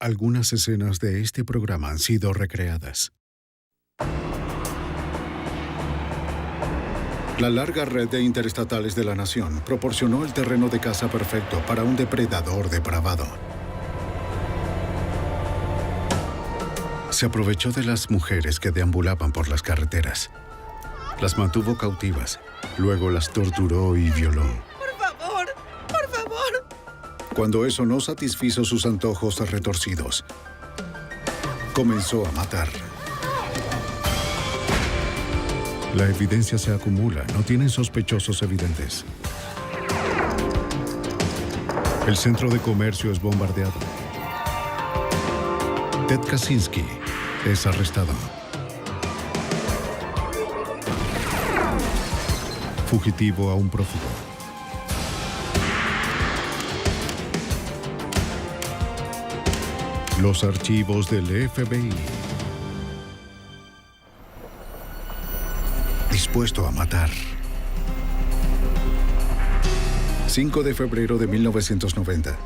Algunas escenas de este programa han sido recreadas. La larga red de interestatales de la nación proporcionó el terreno de caza perfecto para un depredador depravado. Se aprovechó de las mujeres que deambulaban por las carreteras. Las mantuvo cautivas, luego las torturó y violó. ¡Por favor! ¡Por favor! Cuando eso no satisfizo sus antojos retorcidos, comenzó a matar. La evidencia se acumula, no tienen sospechosos evidentes. El centro de comercio es bombardeado. Ted Kaczynski es arrestado. Fugitivo a un prófugo. Los archivos del FBI. Dispuesto a matar. 5 de febrero de 1990.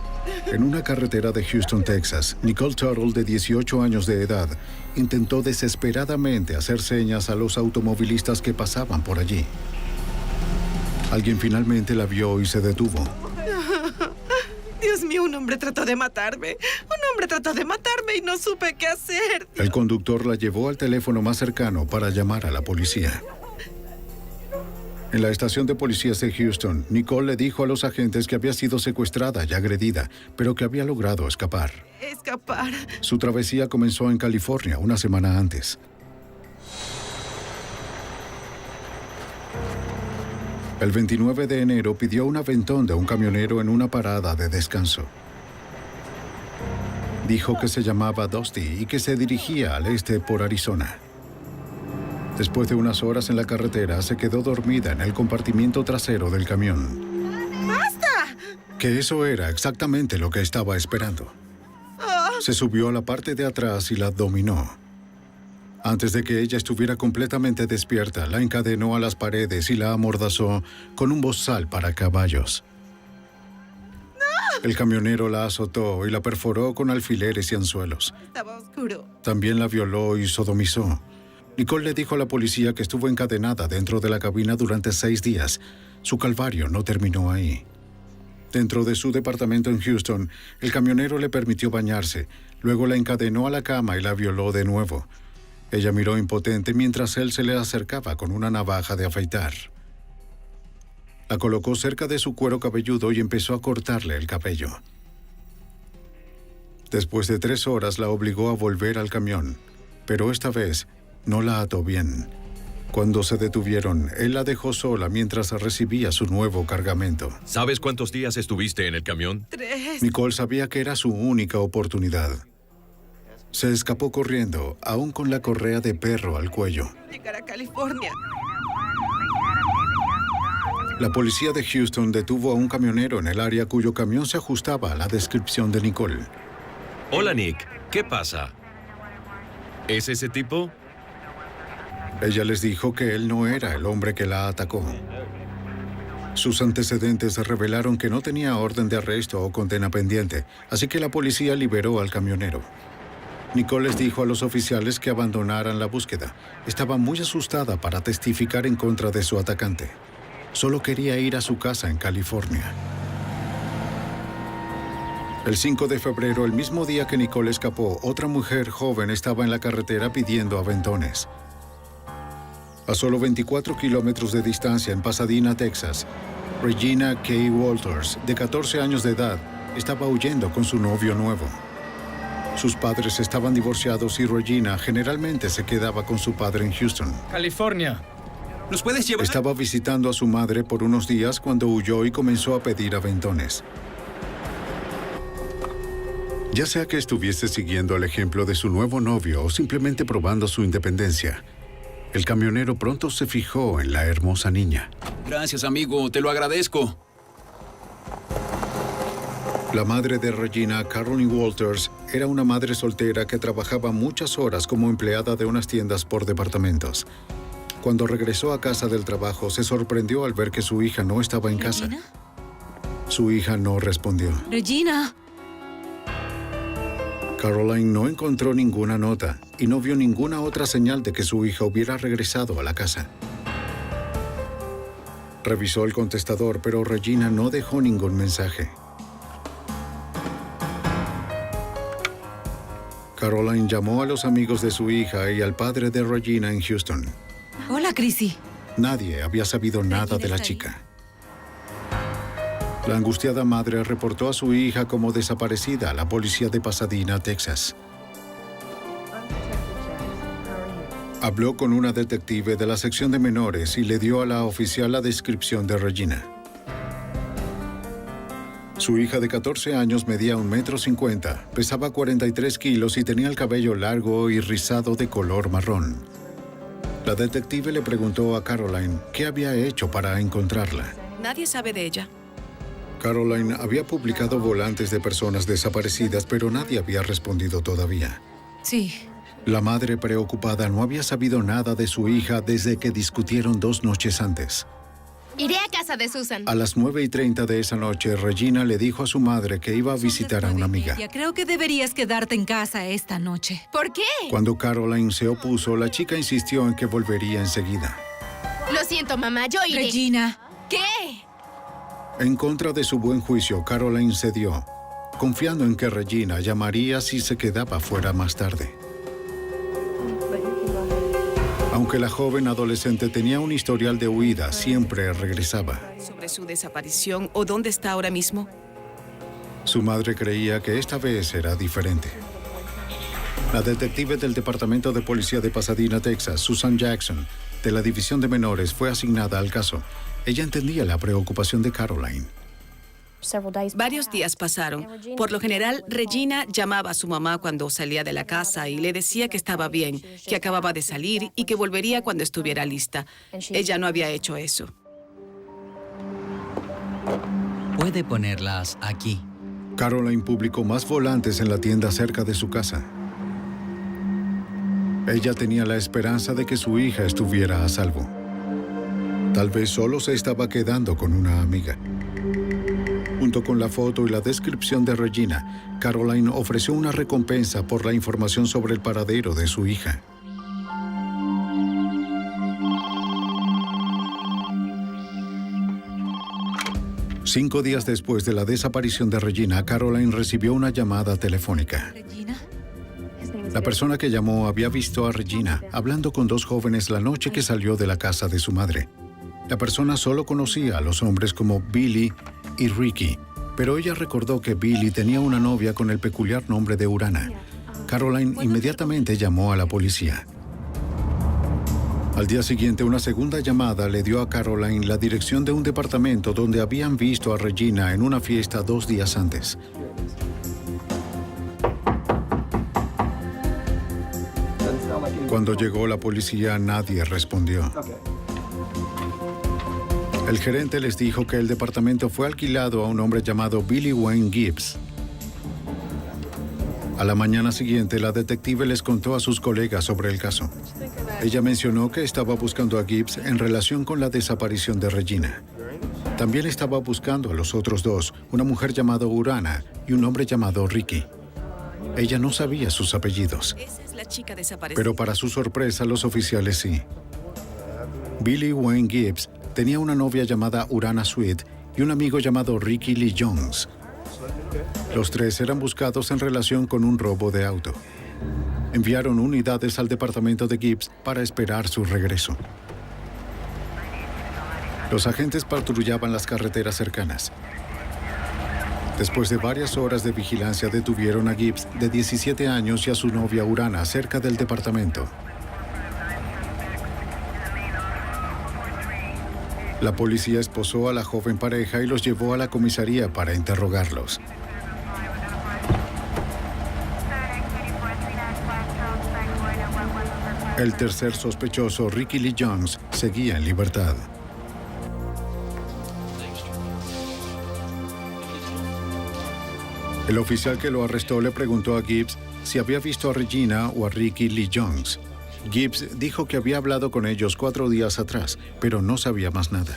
En una carretera de Houston, Texas, Nicole Tuttle, de 18 años de edad, intentó desesperadamente hacer señas a los automovilistas que pasaban por allí. Alguien finalmente la vio y se detuvo. Dios mío, un hombre trató de matarme. Un hombre trató de matarme y no supe qué hacer. El conductor la llevó al teléfono más cercano para llamar a la policía. En la estación de policías de Houston, Nicole le dijo a los agentes que había sido secuestrada y agredida, pero que había logrado escapar. Escapar. Su travesía comenzó en California una semana antes. El 29 de enero pidió un aventón de un camionero en una parada de descanso. Dijo que se llamaba Dusty y que se dirigía al este por Arizona. Después de unas horas en la carretera, se quedó dormida en el compartimiento trasero del camión. ¡Basta! Que eso era exactamente lo que estaba esperando. Se subió a la parte de atrás y la dominó. Antes de que ella estuviera completamente despierta, la encadenó a las paredes y la amordazó con un bozal para caballos. El camionero la azotó y la perforó con alfileres y anzuelos. Estaba oscuro. También la violó y sodomizó. Nicole le dijo a la policía que estuvo encadenada dentro de la cabina durante 6 días. Su calvario no terminó ahí. Dentro de su departamento en Houston, el camionero le permitió bañarse. Luego la encadenó a la cama y la violó de nuevo. Ella miró impotente mientras él se le acercaba con una navaja de afeitar. La colocó cerca de su cuero cabelludo y empezó a cortarle el cabello. Después de 3 horas la obligó a volver al camión, pero esta vez no la ató bien. Cuando se detuvieron, él la dejó sola mientras recibía su nuevo cargamento. ¿Sabes cuántos días estuviste en el camión? 3. Nicole sabía que era su única oportunidad. Se escapó corriendo, aún con la correa de perro al cuello. Llegar a California. La policía de Houston detuvo a un camionero en el área cuyo camión se ajustaba a la descripción de Nicole. Hola, Nick. ¿Qué pasa? ¿Es ese tipo? Ella les dijo que él no era el hombre que la atacó. Sus antecedentes revelaron que no tenía orden de arresto o condena pendiente, así que la policía liberó al camionero. Nicole les dijo a los oficiales que abandonaran la búsqueda. Estaba muy asustada para testificar en contra de su atacante. Solo quería ir a su casa en California. El 5 de febrero, el mismo día que Nicole escapó, otra mujer joven estaba en la carretera pidiendo aventones. A solo 24 kilómetros de distancia, en Pasadena, Texas, Regina K. Walters, de 14 años de edad, estaba huyendo con su novio nuevo. Sus padres estaban divorciados y Regina generalmente se quedaba con su padre en Houston. California. ¿Nos puedes llevar? Estaba visitando a su madre por unos días cuando huyó y comenzó a pedir aventones. Ya sea que estuviese siguiendo el ejemplo de su nuevo novio o simplemente probando su independencia, el camionero pronto se fijó en la hermosa niña. Gracias, amigo. Te lo agradezco. La madre de Regina, Caroline Walters, era una madre soltera que trabajaba muchas horas como empleada de unas tiendas por departamentos. Cuando regresó a casa del trabajo, se sorprendió al ver que su hija no estaba en casa. ¿Regina? Su hija no respondió. Regina. Caroline no encontró ninguna nota y no vio ninguna otra señal de que su hija hubiera regresado a la casa. Revisó el contestador, pero Regina no dejó ningún mensaje. Caroline llamó a los amigos de su hija y al padre de Regina en Houston. Hola, Chrissy. Nadie había sabido nada de la chica. La angustiada madre reportó a su hija como desaparecida a la policía de Pasadena, Texas. Habló con una detective de la sección de menores y le dio a la oficial la descripción de Regina. Su hija de 14 años medía 1,50 m, pesaba 43 kilos y tenía el cabello largo y rizado de color marrón. La detective le preguntó a Caroline qué había hecho para encontrarla. Nadie sabe de ella. Caroline había publicado volantes de personas desaparecidas, pero nadie había respondido todavía. Sí. La madre preocupada no había sabido nada de su hija desde que discutieron 2 noches antes. Iré a casa de Susan. A las 9:30 de esa noche, Regina le dijo a su madre que iba a visitar a una amiga. Creo que deberías quedarte en casa esta noche. ¿Por qué? Cuando Caroline se opuso, la chica insistió en que volvería enseguida. Lo siento, mamá, yo iré. Regina. ¿Qué? En contra de su buen juicio, Caroline cedió, confiando en que Regina llamaría si se quedaba fuera más tarde. Aunque la joven adolescente tenía un historial de huida, siempre regresaba. ¿Sobre su desaparición o dónde está ahora mismo? Su madre creía que esta vez era diferente. La detective del Departamento de Policía de Pasadena, Texas, Susan Jackson, de la División de Menores, fue asignada al caso. Ella entendía la preocupación de Caroline. Varios días pasaron. Por lo general, Regina llamaba a su mamá cuando salía de la casa y le decía que estaba bien, que acababa de salir y que volvería cuando estuviera lista. Ella no había hecho eso. Puede ponerlas aquí. Caroline publicó más volantes en la tienda cerca de su casa. Ella tenía la esperanza de que su hija estuviera a salvo. Tal vez solo se estaba quedando con una amiga. Junto con la foto y la descripción de Regina, Caroline ofreció una recompensa por la información sobre el paradero de su hija. Cinco días después de la desaparición de Regina, Caroline recibió una llamada telefónica. ¿Regina? La persona que llamó había visto a Regina hablando con 2 jóvenes la noche que salió de la casa de su madre. La persona solo conocía a los hombres como Billy y Ricky, pero ella recordó que Billy tenía una novia con el peculiar nombre de Urana. Caroline inmediatamente llamó a la policía. Al día siguiente, una segunda llamada le dio a Caroline la dirección de un departamento donde habían visto a Regina en una fiesta 2 días antes. Cuando llegó la policía, nadie respondió. El gerente les dijo que el departamento fue alquilado a un hombre llamado Billy Wayne Gibbs. A la mañana siguiente, la detective les contó a sus colegas sobre el caso. Ella mencionó que estaba buscando a Gibbs en relación con la desaparición de Regina. También estaba buscando a los otros 2, una mujer llamada Urana y un hombre llamado Ricky. Ella no sabía sus apellidos, Esa es la chica desaparecida. pero para su sorpresa, los oficiales sí. Billy Wayne Gibbs tenía una novia llamada Urana Sweet y un amigo llamado Ricky Lee Jones. Los 3 eran buscados en relación con un robo de auto. Enviaron unidades al departamento de Gibbs para esperar su regreso. Los agentes patrullaban las carreteras cercanas. Después de varias horas de vigilancia, detuvieron a Gibbs, de 17 años, y a su novia Urana cerca del departamento. La policía esposó a la joven pareja y los llevó a la comisaría para interrogarlos. El tercer sospechoso, Ricky Lee Jones, seguía en libertad. El oficial que lo arrestó le preguntó a Gibbs si había visto a Regina o a Ricky Lee Jones. Gibbs dijo que había hablado con ellos 4 días atrás, pero no sabía más nada.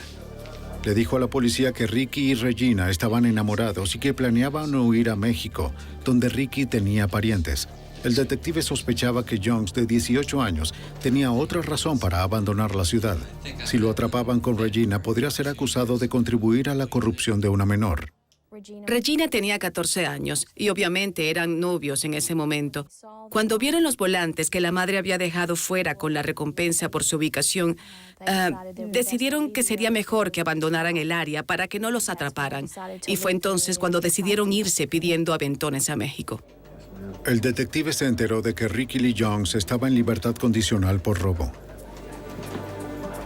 Le dijo a la policía que Ricky y Regina estaban enamorados y que planeaban huir a México, donde Ricky tenía parientes. El detective sospechaba que Jones, de 18 años, tenía otra razón para abandonar la ciudad. Si lo atrapaban con Regina, podría ser acusado de contribuir a la corrupción de una menor. Regina tenía 14 años y obviamente eran novios en ese momento. Cuando vieron los volantes que la madre había dejado fuera con la recompensa por su ubicación, decidieron que sería mejor que abandonaran el área para que no los atraparan. Y fue entonces cuando decidieron irse pidiendo aventones a México. El detective se enteró de que Ricky Lee Jones estaba en libertad condicional por robo.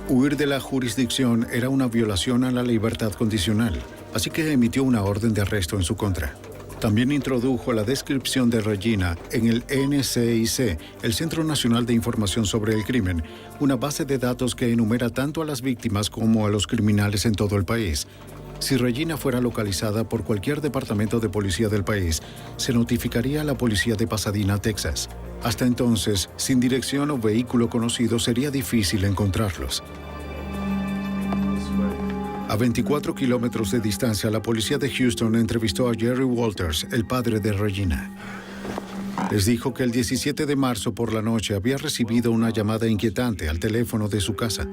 Huir de la jurisdicción era una violación a la libertad condicional, así que emitió una orden de arresto en su contra. También introdujo la descripción de Regina en el NCIC, el Centro Nacional de Información sobre el Crimen, una base de datos que enumera tanto a las víctimas como a los criminales en todo el país. Si Regina fuera localizada por cualquier departamento de policía del país, se notificaría a la policía de Pasadena, Texas. Hasta entonces, sin dirección o vehículo conocido, sería difícil encontrarlos. A 24 kilómetros de distancia, la policía de Houston entrevistó a Jerry Walters, el padre de Regina. Les dijo que el 17 de marzo por la noche había recibido una llamada inquietante al teléfono de su casa,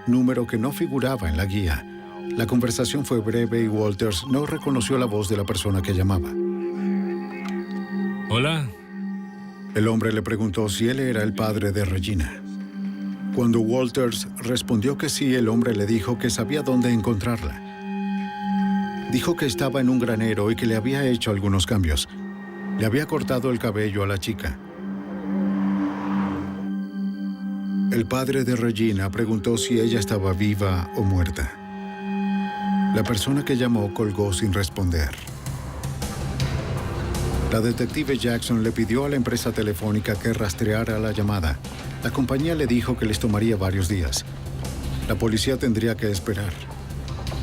número que no figuraba en la guía. La conversación fue breve y Walters no reconoció la voz de la persona que llamaba. Hola. El hombre le preguntó si él era el padre de Regina. Cuando Walters respondió que sí, el hombre le dijo que sabía dónde encontrarla. Dijo que estaba en un granero y que le había hecho algunos cambios. Le había cortado el cabello a la chica. El padre de Regina preguntó si ella estaba viva o muerta. La persona que llamó colgó sin responder. La detective Jackson le pidió a la empresa telefónica que rastreara la llamada. La compañía le dijo que les tomaría varios días. La policía tendría que esperar.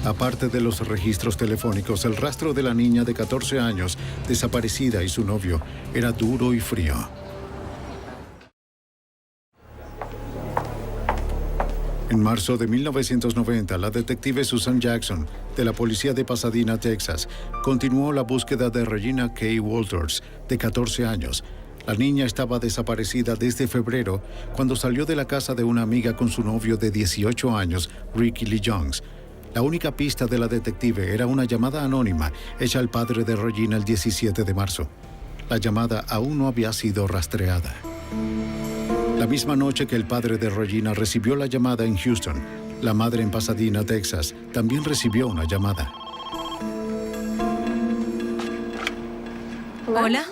Aparte de los registros telefónicos, el rastro de la niña de 14 años, desaparecida, y su novio, era duro y frío. En marzo de 1990, la detective Susan Jackson, de la policía de Pasadena, Texas, continuó la búsqueda de Regina K. Walters, de 14 años. La niña estaba desaparecida desde febrero, cuando salió de la casa de una amiga con su novio de 18 años, Ricky Lee Jones. La única pista de la detective era una llamada anónima hecha al padre de Regina el 17 de marzo. La llamada aún no había sido rastreada. La misma noche que el padre de Regina recibió la llamada en Houston, la madre en Pasadena, Texas, también recibió una llamada. ¿Hola?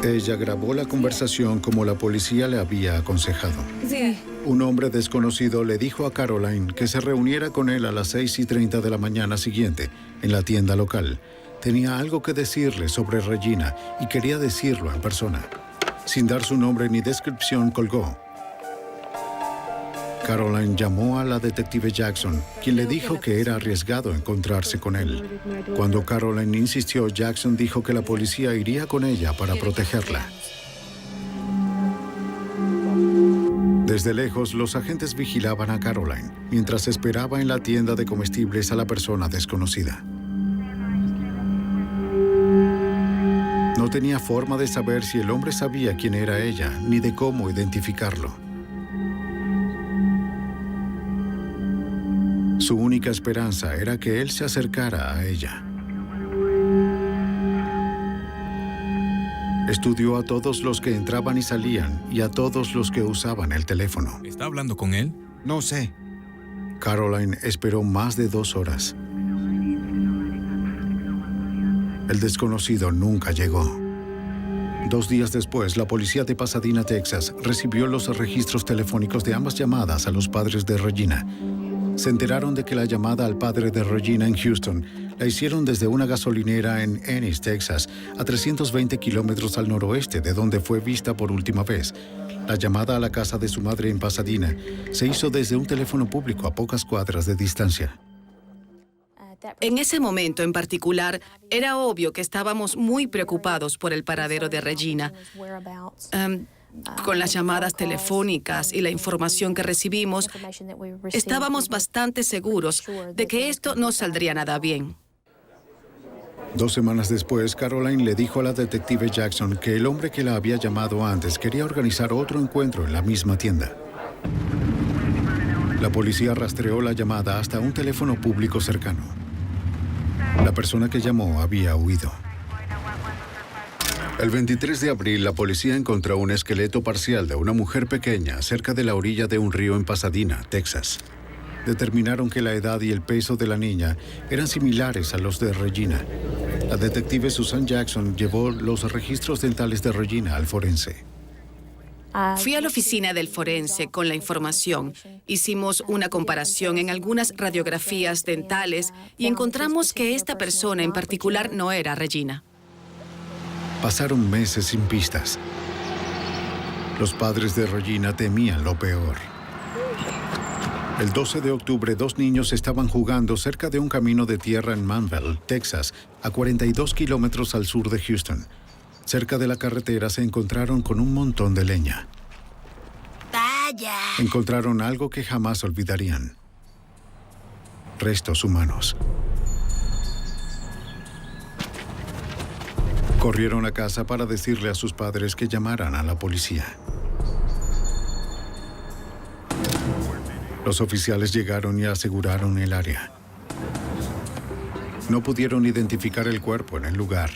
Ella grabó la conversación como la policía le había aconsejado. Sí. Un hombre desconocido le dijo a Caroline que se reuniera con él a las 6:30 de la mañana siguiente en la tienda local. Tenía algo que decirle sobre Regina y quería decirlo en persona. Sin dar su nombre ni descripción, colgó. Caroline llamó a la detective Jackson, quien le dijo que era arriesgado encontrarse con él. Cuando Caroline insistió, Jackson dijo que la policía iría con ella para protegerla. Desde lejos, los agentes vigilaban a Caroline, mientras esperaba en la tienda de comestibles a la persona desconocida. No tenía forma de saber si el hombre sabía quién era ella, ni de cómo identificarlo. Su única esperanza era que él se acercara a ella. Estudió a todos los que entraban y salían y a todos los que usaban el teléfono. ¿Está hablando con él? No sé. Caroline esperó más de 2 horas. El desconocido nunca llegó. 2 días después, la policía de Pasadena, Texas, recibió los registros telefónicos de ambas llamadas a los padres de Regina. Se enteraron de que la llamada al padre de Regina en Houston la hicieron desde una gasolinera en Ennis, Texas, a 320 kilómetros al noroeste de donde fue vista por última vez. La llamada a la casa de su madre en Pasadena se hizo desde un teléfono público a pocas cuadras de distancia. En ese momento en particular, era obvio que estábamos muy preocupados por el paradero de Regina. Con las llamadas telefónicas y la información que recibimos, estábamos bastante seguros de que esto no saldría nada bien. 2 semanas después, Caroline le dijo a la detective Jackson que el hombre que la había llamado antes quería organizar otro encuentro en la misma tienda. La policía rastreó la llamada hasta un teléfono público cercano. La persona que llamó había huido. El 23 de abril, la policía encontró un esqueleto parcial de una mujer pequeña cerca de la orilla de un río en Pasadena, Texas. Determinaron que la edad y el peso de la niña eran similares a los de Regina. La detective Susan Jackson llevó los registros dentales de Regina al forense. Fui a la oficina del forense con la información. Hicimos una comparación en algunas radiografías dentales y encontramos que esta persona en particular no era Regina. Pasaron meses sin pistas. Los padres de Regina temían lo peor. El 12 de octubre, 2 niños estaban jugando cerca de un camino de tierra en Manville, Texas, a 42 kilómetros al sur de Houston. Cerca de la carretera se encontraron con un montón de leña. ¡Vaya! Encontraron algo que jamás olvidarían. Restos humanos. Corrieron a casa para decirle a sus padres que llamaran a la policía. Los oficiales llegaron y aseguraron el área. No pudieron identificar el cuerpo en el lugar.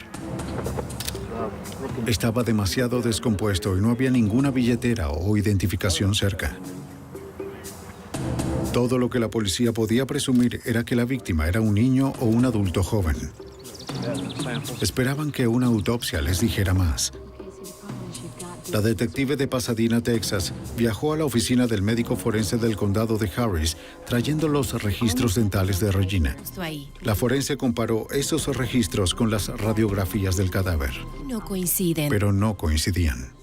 Estaba demasiado descompuesto y no había ninguna billetera o identificación cerca. Todo lo que la policía podía presumir era que la víctima era un niño o un adulto joven. Esperaban que una autopsia les dijera más. La detective de Pasadena, Texas, viajó a la oficina del médico forense del condado de Harris, trayendo los registros dentales de Regina. La forense comparó esos registros con las radiografías del cadáver. No coinciden. Pero no coincidían.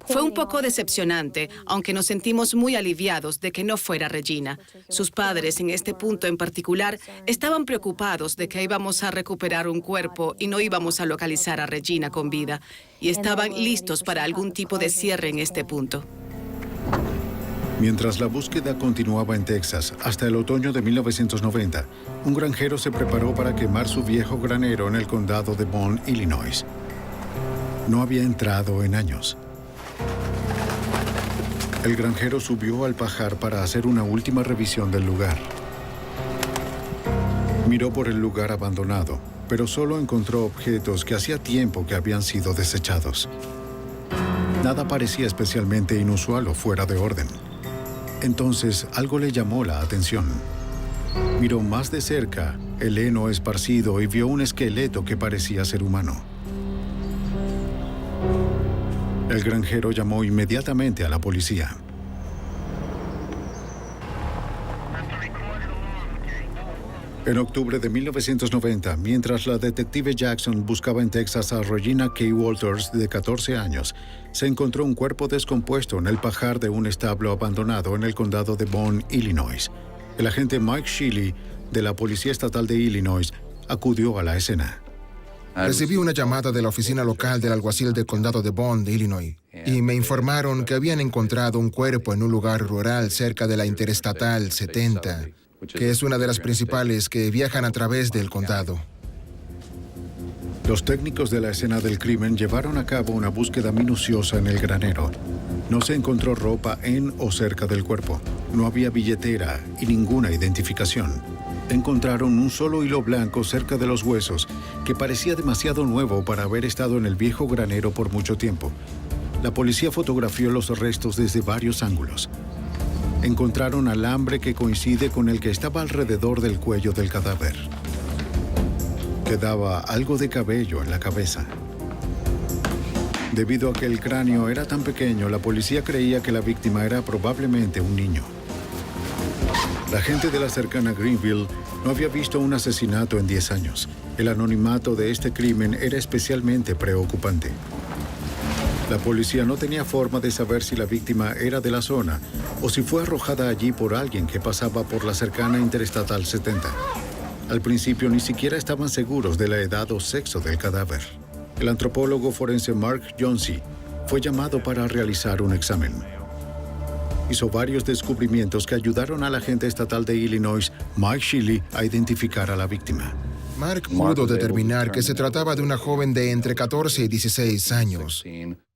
Fue un poco decepcionante, aunque nos sentimos muy aliviados de que no fuera Regina. Sus padres, en este punto en particular, estaban preocupados de que íbamos a recuperar un cuerpo y no íbamos a localizar a Regina con vida, y estaban listos para algún tipo de cierre en este punto. Mientras la búsqueda continuaba en Texas, hasta el otoño de 1990, un granjero se preparó para quemar su viejo granero en el condado de Bond, Illinois. No había entrado en años. El granjero subió al pajar para hacer una última revisión del lugar. Miró por el lugar abandonado, pero solo encontró objetos que hacía tiempo que habían sido desechados. Nada parecía especialmente inusual o fuera de orden. Entonces, algo le llamó la atención. Miró más de cerca el heno esparcido y vio un esqueleto que parecía ser humano. El granjero llamó inmediatamente a la policía. En octubre de 1990, mientras la detective Jackson buscaba en Texas a Regina K. Walters, de 14 años, se encontró un cuerpo descompuesto en el pajar de un establo abandonado en el condado de Bond, Illinois. El agente Mike Shealy, de la Policía Estatal de Illinois, acudió a la escena. Recibí una llamada de la oficina local del alguacil del condado de Bond, Illinois, y me informaron que habían encontrado un cuerpo en un lugar rural cerca de la Interestatal 70, que es una de las principales que viajan a través del condado. Los técnicos de la escena del crimen llevaron a cabo una búsqueda minuciosa en el granero. No se encontró ropa en o cerca del cuerpo. No había billetera y ninguna identificación. Encontraron un solo hilo blanco cerca de los huesos que parecía demasiado nuevo para haber estado en el viejo granero por mucho tiempo. La policía fotografió los restos desde varios ángulos. Encontraron alambre que coincide con el que estaba alrededor del cuello del cadáver. Quedaba algo de cabello en la cabeza. Debido a que el cráneo era tan pequeño, la policía creía que la víctima era probablemente un niño. La gente de la cercana Greenville no había visto un asesinato en 10 años. El anonimato de este crimen era especialmente preocupante. La policía no tenía forma de saber si la víctima era de la zona o si fue arrojada allí por alguien que pasaba por la cercana Interestatal 70. Al principio ni siquiera estaban seguros de la edad o sexo del cadáver. El antropólogo forense Mark Jonesy fue llamado para realizar un examen. Hizo varios descubrimientos que ayudaron al agente estatal de Illinois, Mike Shelley, a identificar a la víctima. Mark pudo determinar que se trataba de una joven de entre 14 y 16 años.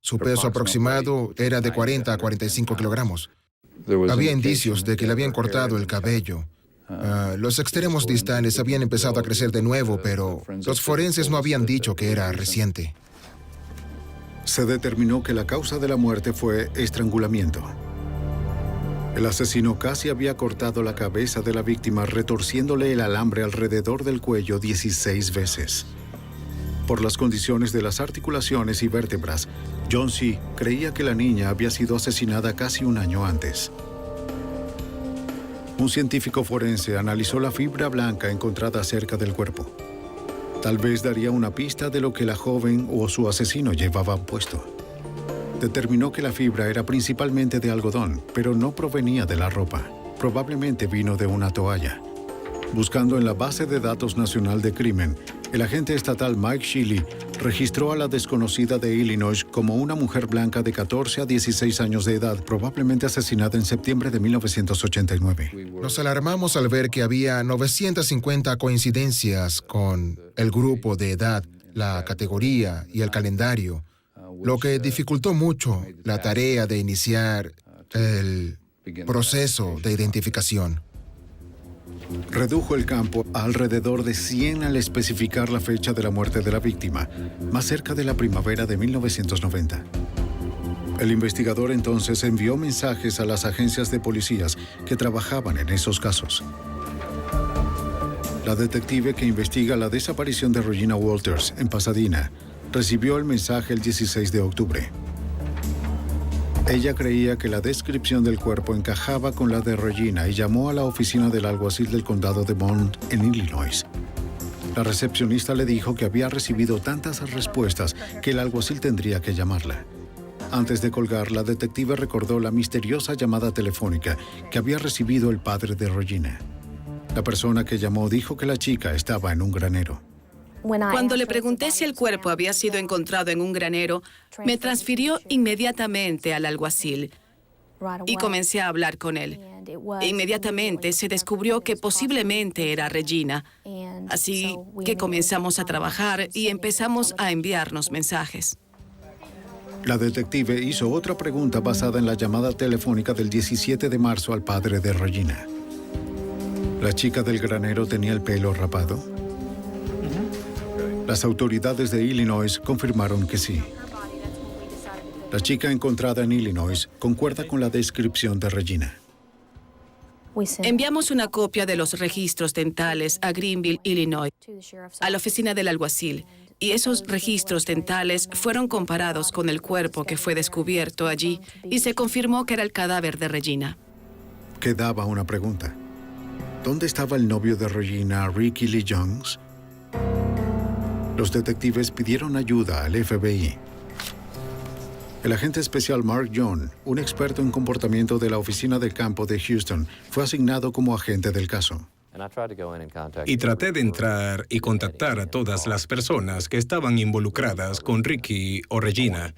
Su peso aproximado era de 40 a 45 kilogramos. Había indicios de que le habían cortado el cabello. Los extremos distales habían empezado a crecer de nuevo, pero los forenses no habían dicho que era reciente. Se determinó que la causa de la muerte fue estrangulamiento. El asesino casi había cortado la cabeza de la víctima retorciéndole el alambre alrededor del cuello 16 veces. Por las condiciones de las articulaciones y vértebras, John C. creía que la niña había sido asesinada casi un año antes. Un científico forense analizó la fibra blanca encontrada cerca del cuerpo. Tal vez daría una pista de lo que la joven o su asesino llevaban puesto. Determinó que la fibra era principalmente de algodón, pero no provenía de la ropa. Probablemente vino de una toalla. Buscando en la base de datos nacional de crimen, el agente estatal Mike Shelley registró a la desconocida de Illinois como una mujer blanca de 14 a 16 años de edad, probablemente asesinada en septiembre de 1989. Nos alarmamos al ver que había 950 coincidencias con el grupo de edad, la categoría y el calendario, lo que dificultó mucho la tarea de iniciar el proceso de identificación. Redujo el campo a alrededor de 100 al especificar la fecha de la muerte de la víctima, más cerca de la primavera de 1990. El investigador entonces envió mensajes a las agencias de policías que trabajaban en esos casos. La detective que investiga la desaparición de Regina Walters en Pasadena recibió el mensaje el 16 de octubre. Ella creía que la descripción del cuerpo encajaba con la de Regina y llamó a la oficina del alguacil del condado de Bond en Illinois. La recepcionista le dijo que había recibido tantas respuestas que el alguacil tendría que llamarla. Antes de colgar, la detective recordó la misteriosa llamada telefónica que había recibido el padre de Regina. La persona que llamó dijo que la chica estaba en un granero. Cuando le pregunté si el cuerpo había sido encontrado en un granero, me transfirió inmediatamente al alguacil y comencé a hablar con él. E inmediatamente se descubrió que posiblemente era Regina. Así que comenzamos a trabajar y empezamos a enviarnos mensajes. La detective hizo otra pregunta basada en la llamada telefónica del 17 de marzo al padre de Regina. ¿La chica del granero tenía el pelo rapado? Las autoridades de Illinois confirmaron que sí. La chica encontrada en Illinois concuerda con la descripción de Regina. Enviamos una copia de los registros dentales a Greenville, Illinois, a la oficina del alguacil, y esos registros dentales fueron comparados con el cuerpo que fue descubierto allí y se confirmó que era el cadáver de Regina. Quedaba una pregunta. ¿Dónde estaba el novio de Regina, Ricky Lee Jones? Los detectives pidieron ayuda al FBI. El agente especial Mark John, un experto en comportamiento de la oficina del campo de Houston, fue asignado como agente del caso. Y traté de entrar y contactar a todas las personas que estaban involucradas con Ricky o Regina.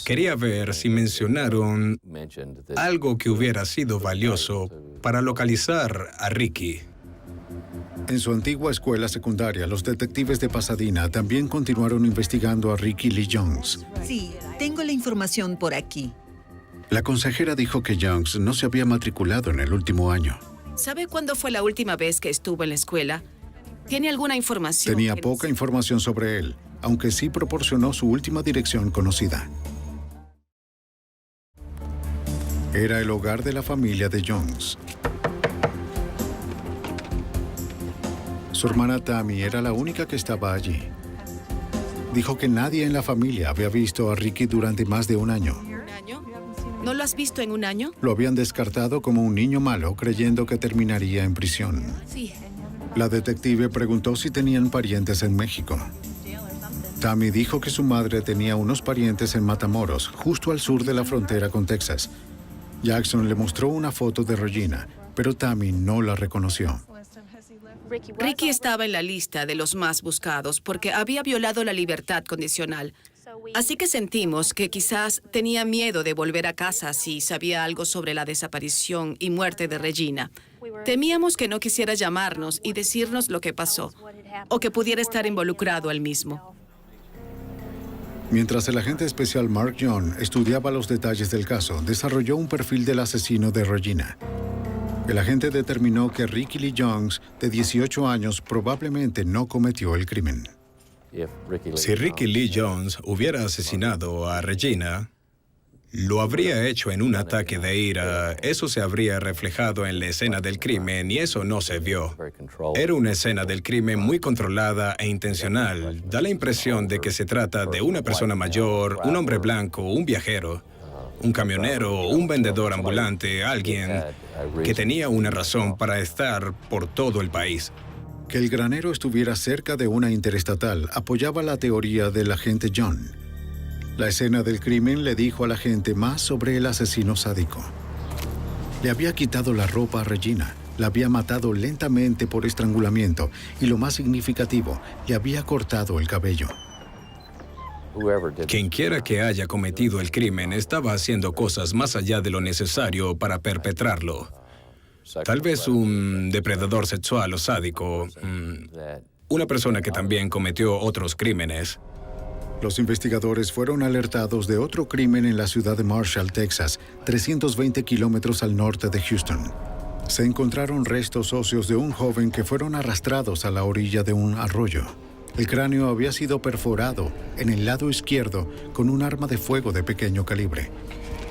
Quería ver si mencionaron algo que hubiera sido valioso para localizar a Ricky. En su antigua escuela secundaria, los detectives de Pasadena también continuaron investigando a Ricky Lee Jones. Sí, tengo la información por aquí. La consejera dijo que Jones no se había matriculado en el último año. ¿Sabe cuándo fue la última vez que estuvo en la escuela? ¿Tiene alguna información? Tenía poca información sobre él, aunque sí proporcionó su última dirección conocida. Era el hogar de la familia de Jones. Su hermana Tammy era la única que estaba allí. Dijo que nadie en la familia había visto a Ricky durante más de un año. ¿Un año? ¿No lo has visto en un año? Lo habían descartado como un niño malo, creyendo que terminaría en prisión. Sí. La detective preguntó si tenían parientes en México. Tammy dijo que su madre tenía unos parientes en Matamoros, justo al sur de la frontera con Texas. Jackson le mostró una foto de Regina, pero Tammy no la reconoció. Ricky estaba en la lista de los más buscados porque había violado la libertad condicional. Así que sentimos que quizás tenía miedo de volver a casa si sabía algo sobre la desaparición y muerte de Regina. Temíamos que no quisiera llamarnos y decirnos lo que pasó, o que pudiera estar involucrado él mismo. Mientras el agente especial Mark John estudiaba los detalles del caso, desarrolló un perfil del asesino de Regina. El agente determinó que Ricky Lee Jones, de 18 años, probablemente no cometió el crimen. Si Ricky Lee Jones hubiera asesinado a Regina, lo habría hecho en un ataque de ira. Eso se habría reflejado en la escena del crimen y eso no se vio. Era una escena del crimen muy controlada e intencional. Da la impresión de que se trata de una persona mayor, un hombre blanco, un viajero, un camionero, un vendedor ambulante, alguien que tenía una razón para estar por todo el país. Que el granero estuviera cerca de una interestatal apoyaba la teoría del agente John. La escena del crimen le dijo a la gente más sobre el asesino sádico. Le había quitado la ropa a Regina, la había matado lentamente por estrangulamiento y, lo más significativo, le había cortado el cabello. Quien quiera que haya cometido el crimen estaba haciendo cosas más allá de lo necesario para perpetrarlo. Tal vez un depredador sexual o sádico, una persona que también cometió otros crímenes. Los investigadores fueron alertados de otro crimen en la ciudad de Marshall, Texas, 320 kilómetros al norte de Houston. Se encontraron restos óseos de un joven que fueron arrastrados a la orilla de un arroyo. El cráneo había sido perforado en el lado izquierdo con un arma de fuego de pequeño calibre.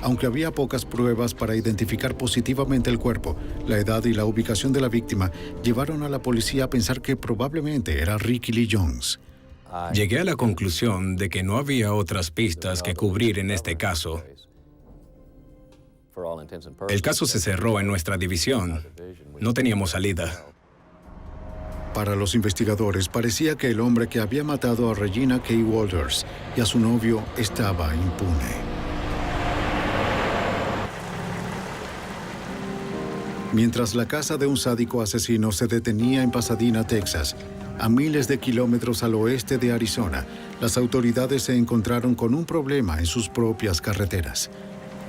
Aunque había pocas pruebas para identificar positivamente el cuerpo, la edad y la ubicación de la víctima llevaron a la policía a pensar que probablemente era Ricky Lee Jones. Llegué a la conclusión de que no había otras pistas que cubrir en este caso. El caso se cerró en nuestra división. No teníamos salida. Para los investigadores, parecía que el hombre que había matado a Regina K. Walters y a su novio estaba impune. Mientras la casa de un sádico asesino se detenía en Pasadena, Texas, a miles de kilómetros al oeste de Arizona, las autoridades se encontraron con un problema en sus propias carreteras.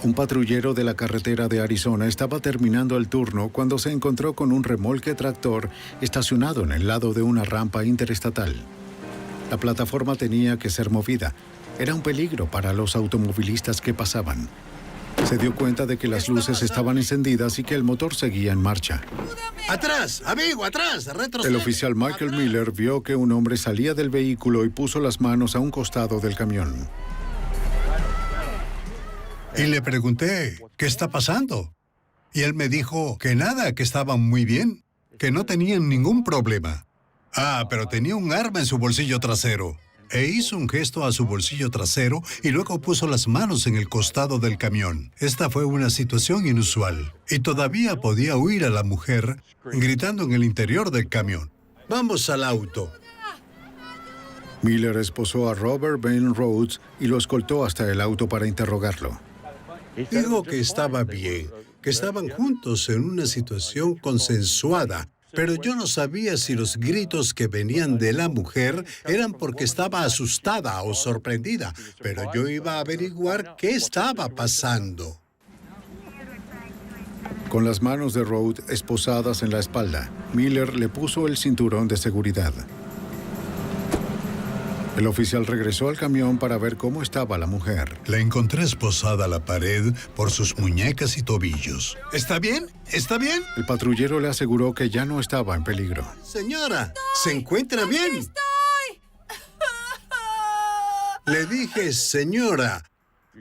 Un patrullero de la carretera de Arizona estaba terminando el turno cuando se encontró con un remolque tractor estacionado en el lado de una rampa interestatal. La plataforma tenía que ser movida. Era un peligro para los automovilistas que pasaban. Se dio cuenta de que las luces estaban encendidas y que el motor seguía en marcha. ¡Atrás! ¡Amigo, atrás! ¡Retrocede! El oficial Michael Miller vio que un hombre salía del vehículo y puso las manos a un costado del camión. Y le pregunté, ¿qué está pasando? Y él me dijo que nada, que estaban muy bien, que no tenían ningún problema. Ah, pero tenía un arma en su bolsillo trasero. E hizo un gesto a su bolsillo trasero y luego puso las manos en el costado del camión. Esta fue una situación inusual. Y todavía podía oír a la mujer gritando en el interior del camión. ¡Vamos al auto! Miller esposó a Robert Bain Rhodes y lo escoltó hasta el auto para interrogarlo. Dijo que estaba bien, que estaban juntos en una situación consensuada. Pero yo no sabía si los gritos que venían de la mujer eran porque estaba asustada o sorprendida, pero yo iba a averiguar qué estaba pasando. Con las manos de Rhodes esposadas en la espalda, Miller le puso el cinturón de seguridad. El oficial regresó al camión para ver cómo estaba la mujer. La encontré esposada a la pared por sus muñecas y tobillos. ¿Está bien? ¿Está bien? El patrullero le aseguró que ya no estaba en peligro. Señora, ¿se encuentra bien? ¡Estoy! Le dije, señora,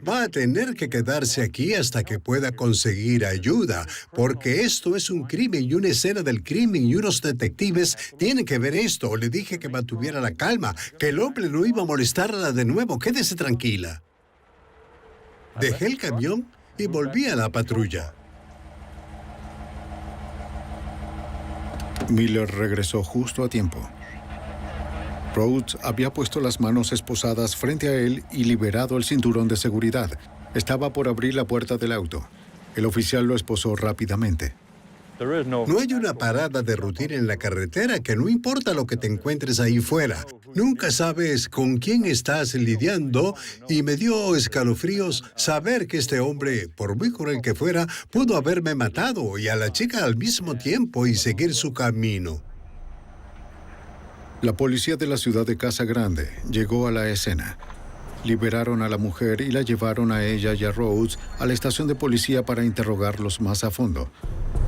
va a tener que quedarse aquí hasta que pueda conseguir ayuda, porque esto es un crimen y una escena del crimen y unos detectives tienen que ver esto. Le dije que mantuviera la calma, que el hombre no iba a molestarla de nuevo. Quédese tranquila. Dejé el camión y volví a la patrulla. Miller regresó justo a tiempo. Rhodes había puesto las manos esposadas frente a él y liberado el cinturón de seguridad. Estaba por abrir la puerta del auto. El oficial lo esposó rápidamente. No hay una parada de rutina en la carretera que no importa lo que te encuentres ahí fuera. Nunca sabes con quién estás lidiando y me dio escalofríos saber que este hombre, por muy cruel que fuera, pudo haberme matado y a la chica al mismo tiempo y seguir su camino. La policía de la ciudad de Casa Grande llegó a la escena. Liberaron a la mujer y la llevaron a ella y a Rhodes a la estación de policía para interrogarlos más a fondo.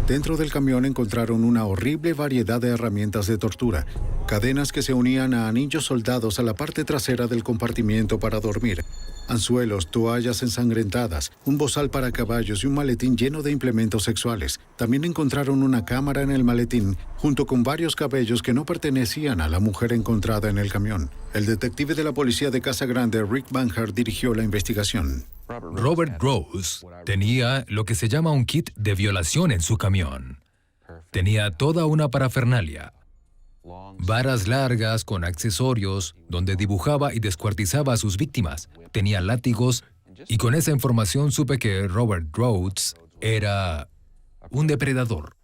Dentro del camión encontraron una horrible variedad de herramientas de tortura, cadenas que se unían a anillos soldados a la parte trasera del compartimiento para dormir, anzuelos, toallas ensangrentadas, un bozal para caballos y un maletín lleno de implementos sexuales. También encontraron una cámara en el maletín, junto con varios cabellos que no pertenecían a la mujer encontrada en el camión. El detective de la policía de Casa Grande, Rick Banhart, dirigió la investigación. Robert Rose tenía lo que se llama un kit de violación en su camión. Tenía toda una parafernalia. Varas largas con accesorios donde dibujaba y descuartizaba a sus víctimas. Tenía látigos y con esa información supe que Robert Rhodes era un depredador.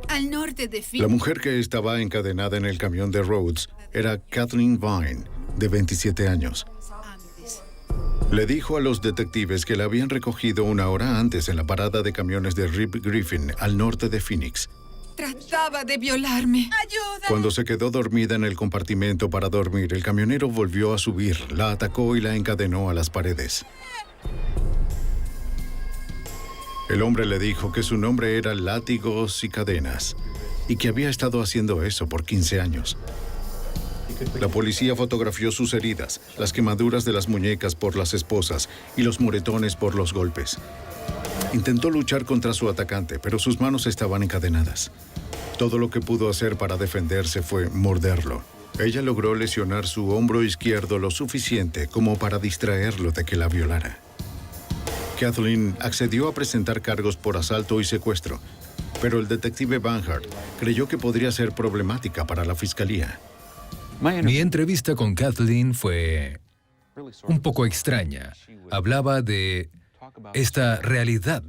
Al norte de La mujer que estaba encadenada en el camión de Rhodes era Kathleen Vine, de 27 años. Le dijo a los detectives que la habían recogido una hora antes en la parada de camiones de Rip Griffin, al norte de Phoenix. Trataba de violarme. ¡Ayuda! Cuando se quedó dormida en el compartimento para dormir, el camionero volvió a subir, la atacó y la encadenó a las paredes. El hombre le dijo que su nombre era Látigos y Cadenas y que había estado haciendo eso por 15 años. La policía fotografió sus heridas, las quemaduras de las muñecas por las esposas y los moretones por los golpes. Intentó luchar contra su atacante, pero sus manos estaban encadenadas. Todo lo que pudo hacer para defenderse fue morderlo. Ella logró lesionar su hombro izquierdo lo suficiente como para distraerlo de que la violara. Kathleen accedió a presentar cargos por asalto y secuestro, pero el detective Banhart creyó que podría ser problemática para la fiscalía. Mi entrevista con Kathleen fue un poco extraña. Hablaba de esta realidad,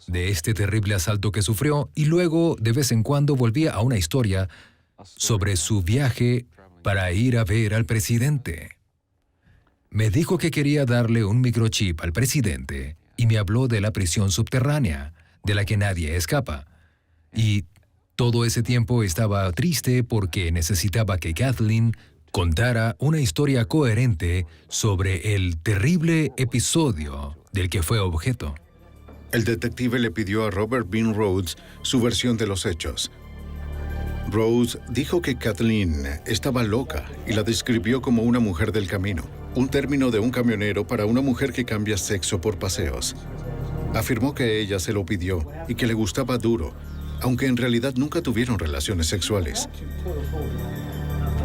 de este terrible asalto que sufrió, y luego, de vez en cuando, volvía a una historia sobre su viaje para ir a ver al presidente. Me dijo que quería darle un microchip al presidente y me habló de la prisión subterránea, de la que nadie escapa. Y todo ese tiempo estaba triste porque necesitaba que Kathleen contara una historia coherente sobre el terrible episodio del que fue objeto. El detective le pidió a Robert Bean Rhodes su versión de los hechos. Rhodes dijo que Kathleen estaba loca y la describió como una mujer del camino, un término de un camionero para una mujer que cambia sexo por paseos. Afirmó que ella se lo pidió y que le gustaba duro, aunque en realidad nunca tuvieron relaciones sexuales.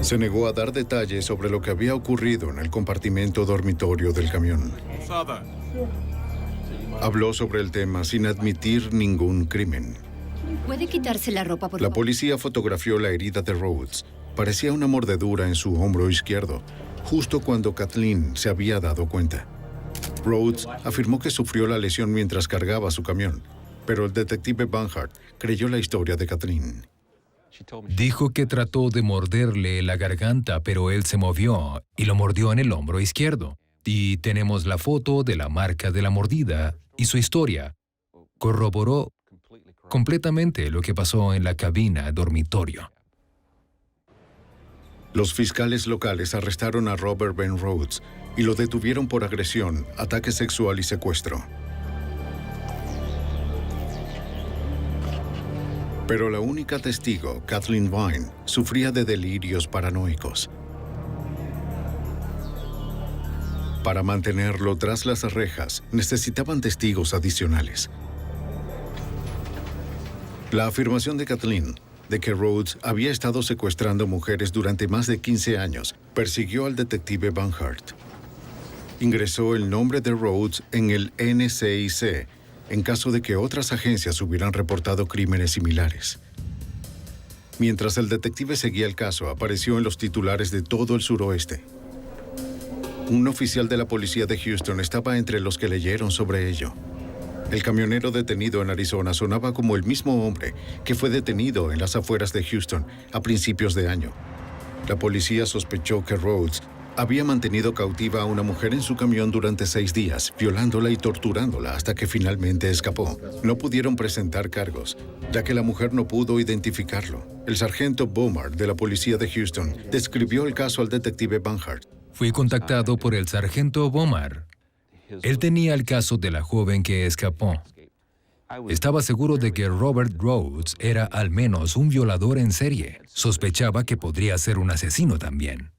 Se negó a dar detalles sobre lo que había ocurrido en el compartimento dormitorio del camión. Habló sobre el tema sin admitir ningún crimen. ¿Puede quitarse la ropa, por La favor? policía fotografió la herida de Rhodes. Parecía una mordedura en su hombro izquierdo, justo cuando Kathleen se había dado cuenta. Rhodes afirmó que sufrió la lesión mientras cargaba su camión, pero el detective Banhart creyó la historia de Kathleen. Dijo que trató de morderle la garganta, pero él se movió y lo mordió en el hombro izquierdo. Y tenemos la foto de la marca de la mordida y su historia. Corroboró completamente lo que pasó en la cabina dormitorio. Los fiscales locales arrestaron a Robert Ben Rhodes y lo detuvieron por agresión, ataque sexual y secuestro. Pero la única testigo, Kathleen Vine, sufría de delirios paranoicos. Para mantenerlo tras las rejas, necesitaban testigos adicionales. La afirmación de Kathleen de que Rhodes había estado secuestrando mujeres durante más de 15 años persiguió al detective Banhart. Ingresó el nombre de Rhodes en el NCIC en caso de que otras agencias hubieran reportado crímenes similares. Mientras el detective seguía el caso, apareció en los titulares de todo el suroeste. Un oficial de la policía de Houston estaba entre los que leyeron sobre ello. El camionero detenido en Arizona sonaba como el mismo hombre que fue detenido en las afueras de Houston a principios de año. La policía sospechó que Rhodes había mantenido cautiva a una mujer en su camión durante 6 días, violándola y torturándola hasta que finalmente escapó. No pudieron presentar cargos, ya que la mujer no pudo identificarlo. El sargento Bomar de la policía de Houston describió el caso al detective Banhart. Fui contactado por el sargento Bomar. Él tenía el caso de la joven que escapó. Estaba seguro de que Robert Rhodes era al menos un violador en serie. Sospechaba que podría ser un asesino también.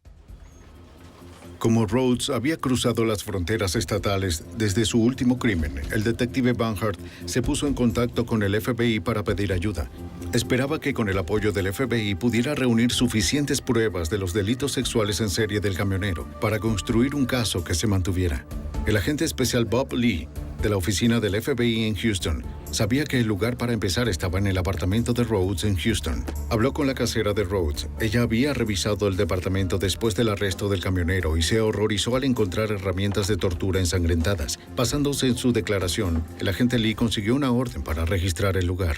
Como Rhodes había cruzado las fronteras estatales desde su último crimen, el detective Banhart se puso en contacto con el FBI para pedir ayuda. Esperaba que con el apoyo del FBI pudiera reunir suficientes pruebas de los delitos sexuales en serie del camionero para construir un caso que se mantuviera. El agente especial Bob Lee, de la oficina del FBI en Houston, sabía que el lugar para empezar estaba en el apartamento de Rhodes en Houston. Habló con la casera de Rhodes. Ella había revisado el departamento después del arresto del camionero y se horrorizó al encontrar herramientas de tortura ensangrentadas. Basándose en su declaración, el agente Lee consiguió una orden para registrar el lugar.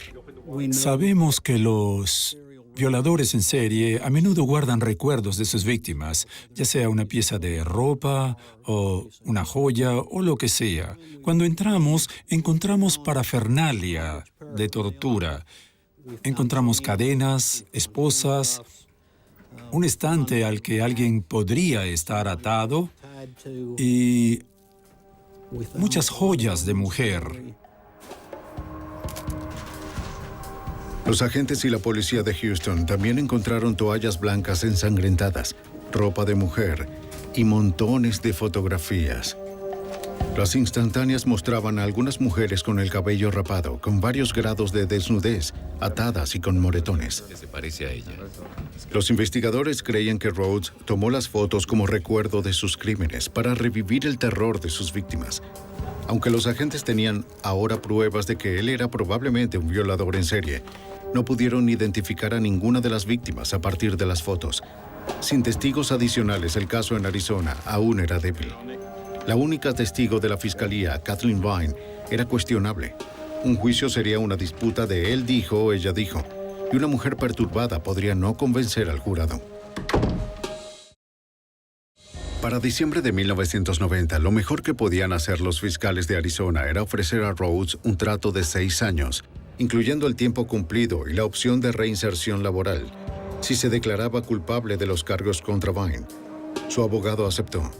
Sabemos que los violadores en serie a menudo guardan recuerdos de sus víctimas, ya sea una pieza de ropa o una joya o lo que sea. Cuando entramos parafernalia de tortura. Encontramos cadenas, esposas, un estante al que alguien podría estar atado y muchas joyas de mujer. Los agentes y la policía de Houston también encontraron toallas blancas ensangrentadas, ropa de mujer y montones de fotografías. Las instantáneas mostraban a algunas mujeres con el cabello rapado, con varios grados de desnudez, atadas y con moretones. Se parece a ella. Los investigadores creían que Rhodes tomó las fotos como recuerdo de sus crímenes para revivir el terror de sus víctimas. Aunque los agentes tenían ahora pruebas de que él era probablemente un violador en serie, no pudieron identificar a ninguna de las víctimas a partir de las fotos. Sin testigos adicionales, el caso en Arizona aún era débil. La única testigo de la fiscalía, Kathleen Vine, era cuestionable. Un juicio sería una disputa de él dijo, ella dijo, y una mujer perturbada podría no convencer al jurado. Para diciembre de 1990, lo mejor que podían hacer los fiscales de Arizona era ofrecer a Rhodes un trato de 6 años, incluyendo el tiempo cumplido y la opción de reinserción laboral, si se declaraba culpable de los cargos contra Vine. Su abogado aceptó.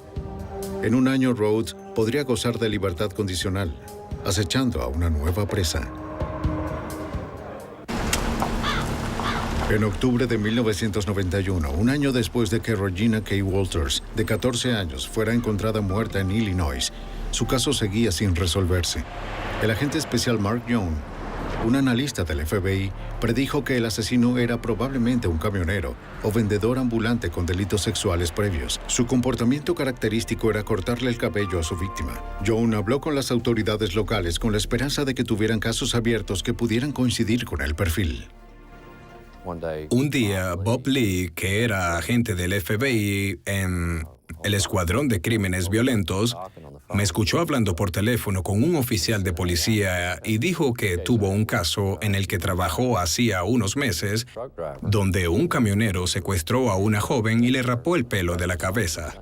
En un año, Rhodes podría gozar de libertad condicional, acechando a una nueva presa. En octubre de 1991, un año después de que Regina K. Walters, de 14 años, fuera encontrada muerta en Illinois, su caso seguía sin resolverse. El agente especial Mark Young, un analista del FBI, predijo que el asesino era probablemente un camionero o vendedor ambulante con delitos sexuales previos. Su comportamiento característico era cortarle el cabello a su víctima. Young habló con las autoridades locales con la esperanza de que tuvieran casos abiertos que pudieran coincidir con el perfil. Un día, Bob Lee, que era agente del FBI en el Escuadrón de Crímenes Violentos, me escuchó hablando por teléfono con un oficial de policía y dijo que tuvo un caso en el que trabajó hacía unos meses, donde un camionero secuestró a una joven y le rapó el pelo de la cabeza.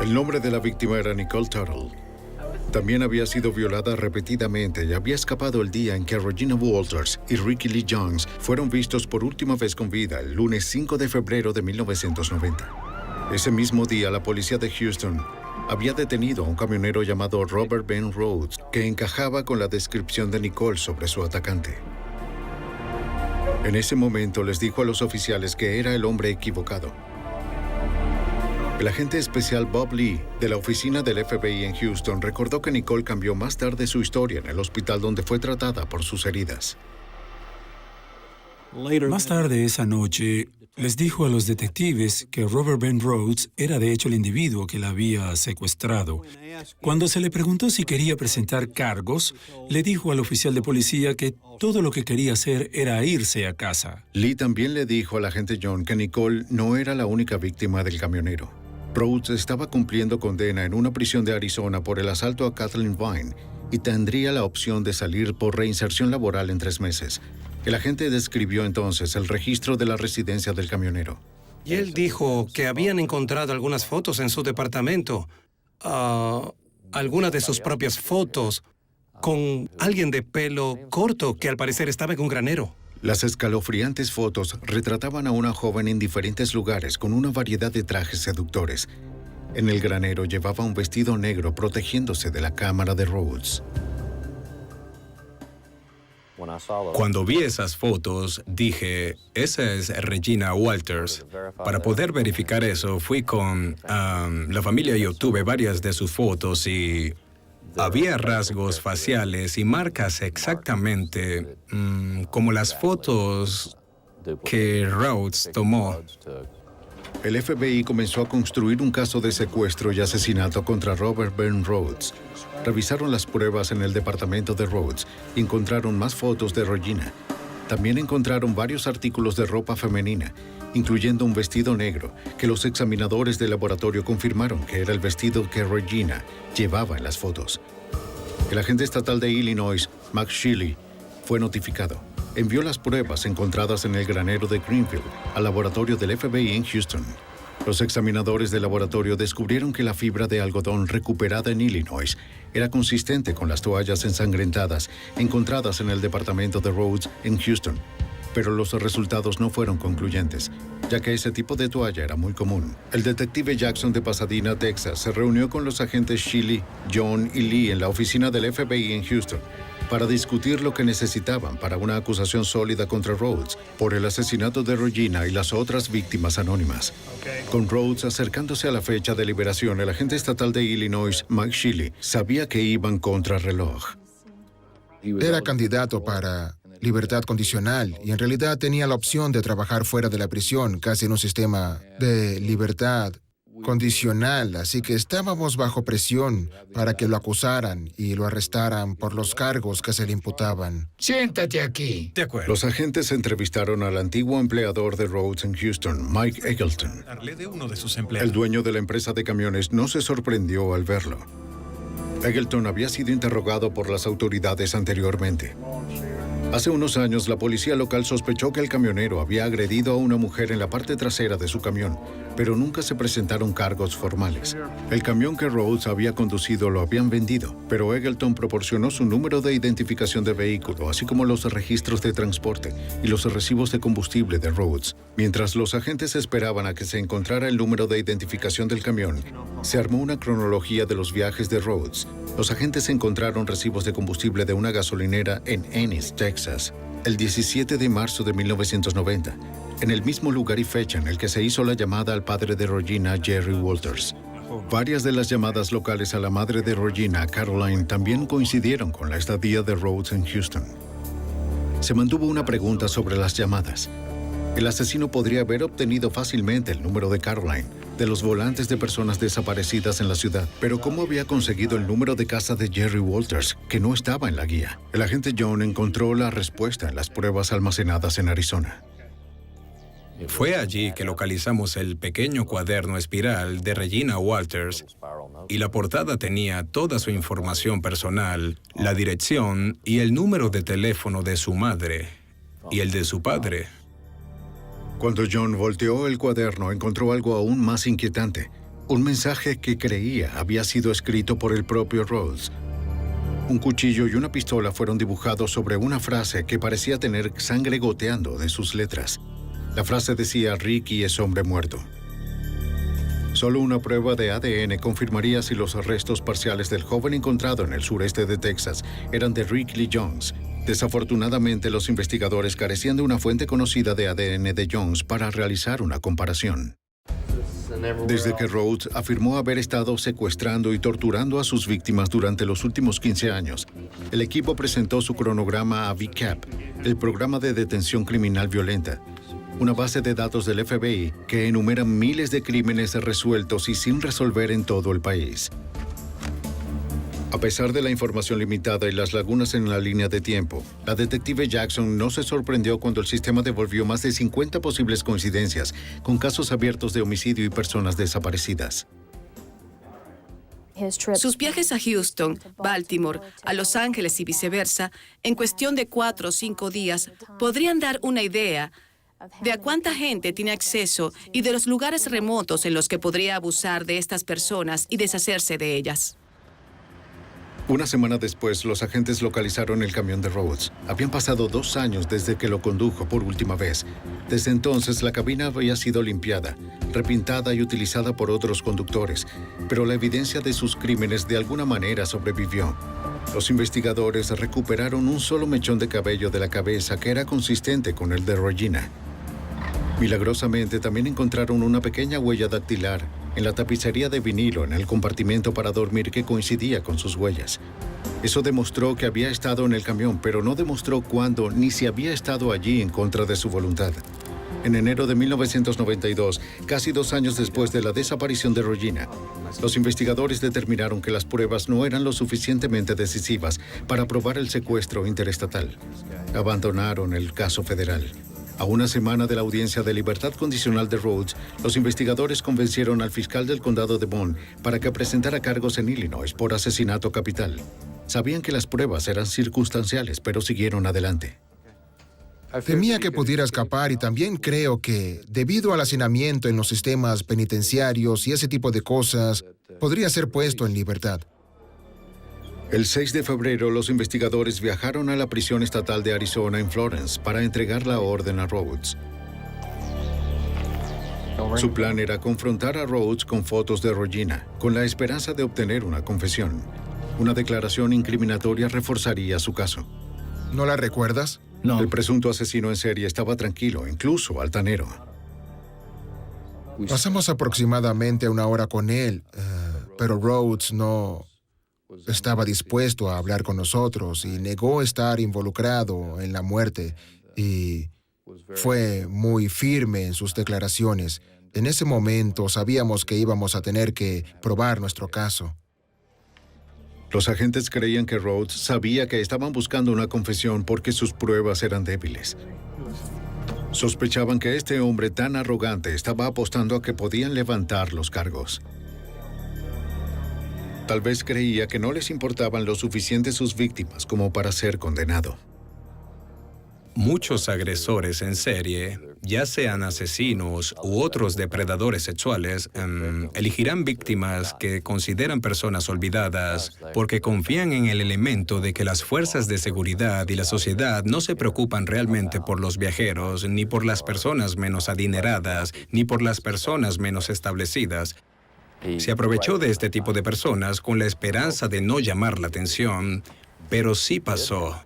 El nombre de la víctima era Nicole Tuttle. También había sido violada repetidamente y había escapado el día en que Regina Walters y Ricky Lee Jones fueron vistos por última vez con vida el lunes 5 de febrero de 1990. Ese mismo día, la policía de Houston había detenido a un camionero llamado Robert Ben Rhodes, que encajaba con la descripción de Nicole sobre su atacante. En ese momento les dijo a los oficiales que era el hombre equivocado. El agente especial Bob Lee, de la oficina del FBI en Houston, recordó que Nicole cambió más tarde su historia en el hospital donde fue tratada por sus heridas. Más tarde esa noche, les dijo a los detectives que Robert Ben Rhodes era de hecho el individuo que la había secuestrado. Cuando se le preguntó si quería presentar cargos, le dijo al oficial de policía que todo lo que quería hacer era irse a casa. Lee también le dijo al agente John que Nicole no era la única víctima del camionero. Rhodes estaba cumpliendo condena en una prisión de Arizona por el asalto a Kathleen Vine y tendría la opción de salir por reinserción laboral en 3 meses. El agente describió entonces el registro de la residencia del camionero. Y él dijo que habían encontrado algunas fotos en su departamento, algunas de sus propias fotos, con alguien de pelo corto que al parecer estaba en un granero. Las escalofriantes fotos retrataban a una joven en diferentes lugares con una variedad de trajes seductores. En el granero llevaba un vestido negro protegiéndose de la cámara de Rhodes. Cuando vi esas fotos, dije, esa es Regina Walters. Para poder verificar eso, fui con la familia y obtuve varias de sus fotos y había rasgos faciales y marcas exactamente como las fotos que Rhodes tomó. El FBI comenzó a construir un caso de secuestro y asesinato contra Robert Ben Rhodes. Revisaron las pruebas en el departamento de Rhodes y encontraron más fotos de Regina. También encontraron varios artículos de ropa femenina, incluyendo un vestido negro, que los examinadores del laboratorio confirmaron que era el vestido que Regina llevaba en las fotos. El agente estatal de Illinois, Max Shealy, fue notificado. Envió las pruebas encontradas en el granero de Greenfield al laboratorio del FBI en Houston. Los examinadores del laboratorio descubrieron que la fibra de algodón recuperada en Illinois era consistente con las toallas ensangrentadas encontradas en el departamento de Rhodes en Houston. Pero los resultados no fueron concluyentes, ya que ese tipo de toalla era muy común. El detective Jackson de Pasadena, Texas, se reunió con los agentes Shealy, John y Lee en la oficina del FBI en Houston para discutir lo que necesitaban para una acusación sólida contra Rhodes por el asesinato de Regina y las otras víctimas anónimas. Con Rhodes acercándose a la fecha de liberación, el agente estatal de Illinois, Mike Shealy, sabía que iban contra reloj. Era candidato para libertad condicional y en realidad tenía la opción de trabajar fuera de la prisión, casi en un sistema de libertad condicional, así que estábamos bajo presión para que lo acusaran y lo arrestaran por los cargos que se le imputaban. Siéntate aquí. De acuerdo. Los agentes entrevistaron al antiguo empleador de Rhodes en Houston, Mike Eggleton. De uno de sus empleados. El dueño de la empresa de camiones no se sorprendió al verlo. Eggleton había sido interrogado por las autoridades anteriormente. Hace unos años, la policía local sospechó que el camionero había agredido a una mujer en la parte trasera de su camión, pero nunca se presentaron cargos formales. El camión que Rhodes había conducido lo habían vendido, pero Eggleton proporcionó su número de identificación de vehículo, así como los registros de transporte y los recibos de combustible de Rhodes. Mientras los agentes esperaban a que se encontrara el número de identificación del camión, se armó una cronología de los viajes de Rhodes. Los agentes encontraron recibos de combustible de una gasolinera en Ennis, Texas, el 17 de marzo de 1990, en el mismo lugar y fecha en el que se hizo la llamada al padre de Regina, Jerry Walters. Varias de las llamadas locales a la madre de Regina, Caroline, también coincidieron con la estadía de Rhodes en Houston. Se mantuvo una pregunta sobre las llamadas. El asesino podría haber obtenido fácilmente el número de Caroline, de los volantes de personas desaparecidas en la ciudad, pero ¿cómo había conseguido el número de casa de Jerry Walters, que no estaba en la guía? El agente John encontró la respuesta en las pruebas almacenadas en Arizona. Fue allí que localizamos el pequeño cuaderno espiral de Regina Walters y la portada tenía toda su información personal, la dirección y el número de teléfono de su madre y el de su padre. Cuando John volteó el cuaderno, encontró algo aún más inquietante. Un mensaje que creía había sido escrito por el propio Rhodes. Un cuchillo y una pistola fueron dibujados sobre una frase que parecía tener sangre goteando de sus letras. La frase decía: Ricky es hombre muerto. Solo una prueba de ADN confirmaría si los restos parciales del joven encontrado en el sureste de Texas eran de Rick Lee Jones. Desafortunadamente, los investigadores carecían de una fuente conocida de ADN de Jones para realizar una comparación. Desde que Rhodes afirmó haber estado secuestrando y torturando a sus víctimas durante los últimos 15 años, el equipo presentó su cronograma a VCAP, el Programa de Detención Criminal Violenta, una base de datos del FBI que enumera miles de crímenes resueltos y sin resolver en todo el país. A pesar de la información limitada y las lagunas en la línea de tiempo, la detective Jackson no se sorprendió cuando el sistema devolvió más de 50 posibles coincidencias con casos abiertos de homicidio y personas desaparecidas. Sus viajes a Houston, Baltimore, a Los Ángeles y viceversa, en cuestión de 4 o 5 días, podrían dar una idea de a cuánta gente tiene acceso y de los lugares remotos en los que podría abusar de estas personas y deshacerse de ellas. Una semana después, los agentes localizaron el camión de Rhodes. Habían pasado 2 años desde que lo condujo por última vez. Desde entonces, la cabina había sido limpiada, repintada y utilizada por otros conductores, pero la evidencia de sus crímenes de alguna manera sobrevivió. Los investigadores recuperaron un solo mechón de cabello de la cabeza que era consistente con el de Regina. Milagrosamente, también encontraron una pequeña huella dactilar en la tapicería de vinilo en el compartimento para dormir que coincidía con sus huellas. Eso demostró que había estado en el camión, pero no demostró cuándo ni si había estado allí en contra de su voluntad. En enero de 1992, casi 2 años después de la desaparición de Regina, los investigadores determinaron que las pruebas no eran lo suficientemente decisivas para probar el secuestro interestatal. Abandonaron el caso federal. A una semana de la audiencia de libertad condicional de Rhodes, los investigadores convencieron al fiscal del condado de Bond para que presentara cargos en Illinois por asesinato capital. Sabían que las pruebas eran circunstanciales, pero siguieron adelante. Temía que pudiera escapar y también creo que, debido al hacinamiento en los sistemas penitenciarios y ese tipo de cosas, podría ser puesto en libertad. El 6 de febrero, los investigadores viajaron a la prisión estatal de Arizona en Florence para entregar la orden a Rhodes. Su plan era confrontar a Rhodes con fotos de Regina, con la esperanza de obtener una confesión. Una declaración incriminatoria reforzaría su caso. ¿No la recuerdas? No. El presunto asesino en serie estaba tranquilo, incluso altanero. Pasamos aproximadamente 1 hora con él, pero Rhodes no estaba dispuesto a hablar con nosotros y negó estar involucrado en la muerte y fue muy firme en sus declaraciones. En ese momento sabíamos que íbamos a tener que probar nuestro caso. Los agentes creían que Rhodes sabía que estaban buscando una confesión porque sus pruebas eran débiles. Sospechaban que este hombre tan arrogante estaba apostando a que podían levantar los cargos. Tal vez creía que no les importaban lo suficiente sus víctimas como para ser condenado. Muchos agresores en serie, ya sean asesinos u otros depredadores sexuales, elegirán víctimas que consideran personas olvidadas porque confían en el elemento de que las fuerzas de seguridad y la sociedad no se preocupan realmente por los viajeros, ni por las personas menos adineradas, ni por las personas menos establecidas. Se aprovechó de este tipo de personas con la esperanza de no llamar la atención, pero sí pasó.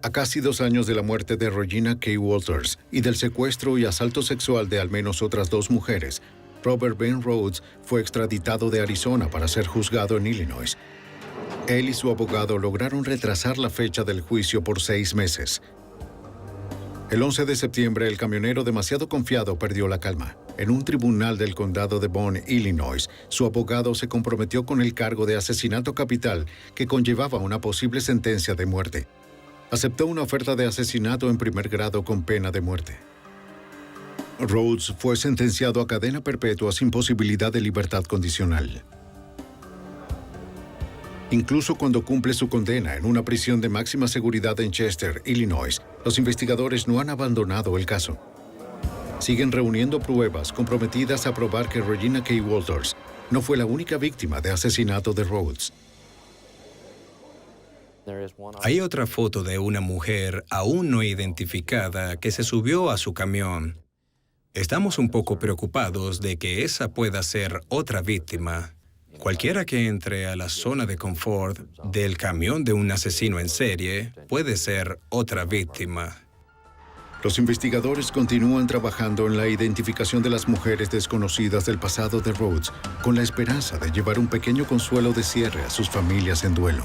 A casi 2 años de la muerte de Regina K. Walters y del secuestro y asalto sexual de al menos otras 2 mujeres, Robert Ben Rhodes fue extraditado de Arizona para ser juzgado en Illinois. Él y su abogado lograron retrasar la fecha del juicio por 6 meses. El 11 de septiembre, el camionero demasiado confiado perdió la calma. En un tribunal del condado de Bond, Illinois, su abogado se comprometió con el cargo de asesinato capital que conllevaba una posible sentencia de muerte. Aceptó una oferta de asesinato en primer grado con pena de muerte. Rhodes fue sentenciado a cadena perpetua sin posibilidad de libertad condicional. Incluso cuando cumple su condena en una prisión de máxima seguridad en Chester, Illinois, los investigadores no han abandonado el caso. Siguen reuniendo pruebas comprometidas a probar que Regina K. Walters no fue la única víctima de asesinato de Rhodes. Hay otra foto de una mujer aún no identificada que se subió a su camión. Estamos un poco preocupados de que esa pueda ser otra víctima. Cualquiera que entre a la zona de confort del camión de un asesino en serie puede ser otra víctima. Los investigadores continúan trabajando en la identificación de las mujeres desconocidas del pasado de Rhodes, con la esperanza de llevar un pequeño consuelo de cierre a sus familias en duelo.